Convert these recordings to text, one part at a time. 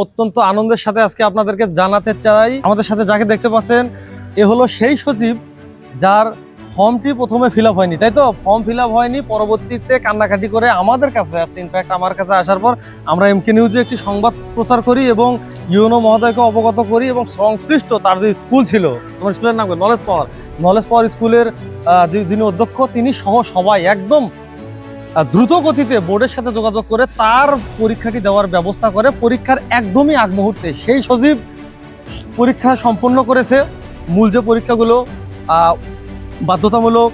অত্যন্ত আনন্দের সাথে আজকে আপনাদেরকে জানাতে চাই, আমাদের সাথে যাকে দেখতে পাচ্ছেন এ হলো সেই সজীব যার ফর্মটি প্রথমে ফিল আপ হয়নি, তাই তো? ফর্ম ফিল আপ হয়নি, পরবর্তীতে কান্নাকাটি করে আমাদের কাছে আসছে। ইনফ্যাক্ট আমার কাছে আসার পর আমরা এমকে নিউজে একটি সংবাদ প্রচার করি এবং ইউনো মহোদয়কে অবগত করি এবং সংশ্লিষ্ট তার যে স্কুল ছিল, তোমার স্কুলের নাম নলেজ পাওয়ার স্কুলের যিনি অধ্যক্ষ তিনি সহ সবাই একদম দ্রুত গতিতে বোর্ডের সাথে যোগাযোগ করে তার পরীক্ষাটি দেওয়ার ব্যবস্থা করে। পরীক্ষার একদমই আগ মুহূর্তে সেই সজীব পরীক্ষা সম্পন্ন করেছে। মূল যে পরীক্ষাগুলো বাধ্যতামূলক,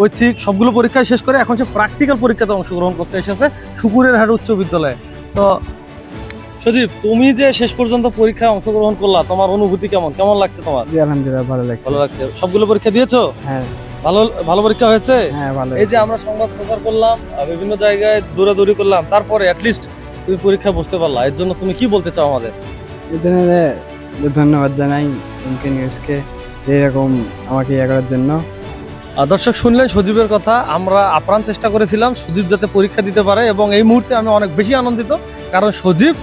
ঐচ্ছিক সবগুলো পরীক্ষায় শেষ করে এখন সে প্র্যাকটিক্যাল পরীক্ষাতে অংশগ্রহণ করতে এসেছে সুকুরের হাট উচ্চ বিদ্যালয়ে। তো সজীব, তুমি যে শেষ পর্যন্ত পরীক্ষায় অংশগ্রহণ করলা, তোমার অনুভূতি কেমন কেমন লাগছে তোমার? আলহামদুলিল্লাহ ভালো লাগছে। ভালো লাগছে। সবগুলো পরীক্ষা দিয়েছো? হ্যাঁ ভালো পরীক্ষা হয়েছে? হ্যাঁ ভালো। এই যে আমরা সংবাদ প্রচার করলাম, বিভিন্ন জায়গায় দৌড়াদৌড়ি করলাম, তারপরে অ্যাটলিস্ট তুমি পরীক্ষা বুঝতে পারলা, এর জন্য তুমি কি বলতে চাও আমাদের? ধন্যবাদ জানাই এমকে নিউজকে এরকম আমাকে ইয়ে করার জন্য। দর্শক শুনলেন সজীবের কথা। আমরা আপ্রাণ চেষ্টা করেছিলাম সজীব যাতে পরীক্ষা দিতে পারে এবং এই মুহূর্তে আমি অনেক বেশি আনন্দিত, কারণ সজীব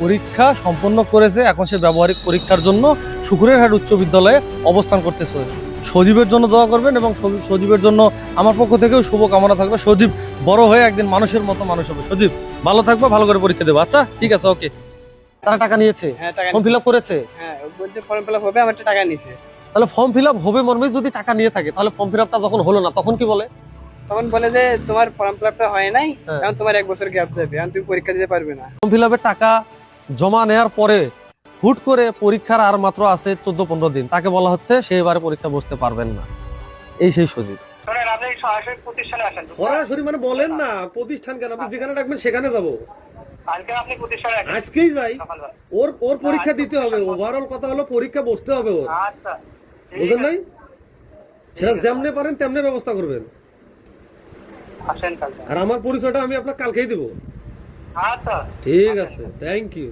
পরীক্ষা সম্পন্ন করেছে। এখন সে ব্যবহারিক পরীক্ষার জন্য সুকুরের হাট উচ্চ বিদ্যালয়ে অবস্থান করতেছে। সজীবের জন্য দোয়া করবেন এবং সজীবের জন্য আমার পক্ষ থেকেও শুভকামনা থাকলো। সজীব বড় হয়ে একদিন মানুষের মতো মানুষ হবে। সজীব ভালো থাকবে, ভালো করে পরীক্ষা দেবো। আচ্ছা ঠিক আছে, ওকে। তারা টাকা নিয়েছে? হ্যাঁ টাকা ফর্ম ফিল আপ করেছে? হ্যাঁ বলছে ফর্ম ফিল আপ হবে, আমার টাকা নিছে। তাহলে ফর্ম ফিল আপ হবে মর্মে যদি টাকা নিয়ে থাকে, তাহলে ফর্ম ফিল আপটা যখন হলো না তখন কি বলে? তখন বলে যে তোমার ফর্ম ফিল আপটা হয় নাই, হ্যাঁ। এখন তোমার 1 বছর গ্যাপ যাবে, এখন তুমি পরীক্ষা দিতে পারবে না। ফর্ম ফিল আপের টাকা জমা নেওয়ার পরে হুট করে পরীক্ষার আর মাত্র আছে 14-15 দিন, তাকে বলা হচ্ছে সে এবারে পরীক্ষা বসতে পারবেন না। এই সেই সজীব। আপনি সরাসরি প্রতিষ্ঠানে আসেন। সরাসরি মানে বলেন না প্রতিষ্ঠান কেন, আপনি যেখানে ডাকবেন সেখানে যাব। কালকে আপনি প্রতিষ্ঠানে আসেন। আজকেই যাই। ওর পরীক্ষা দিতে হবে। ওভারঅল কথা হলো পরীক্ষা বসতে হবে ওর। আচ্ছা বুঝলেন নাই? সেটা যেমনে পারেন তেমনে ব্যবস্থা করবেন। আসেন কালকে। আর আমার পরিচয়টা আমি আপনাকে কালকেই দেবো। আচ্ছা ঠিক আছে, থ্যাংক ইউ।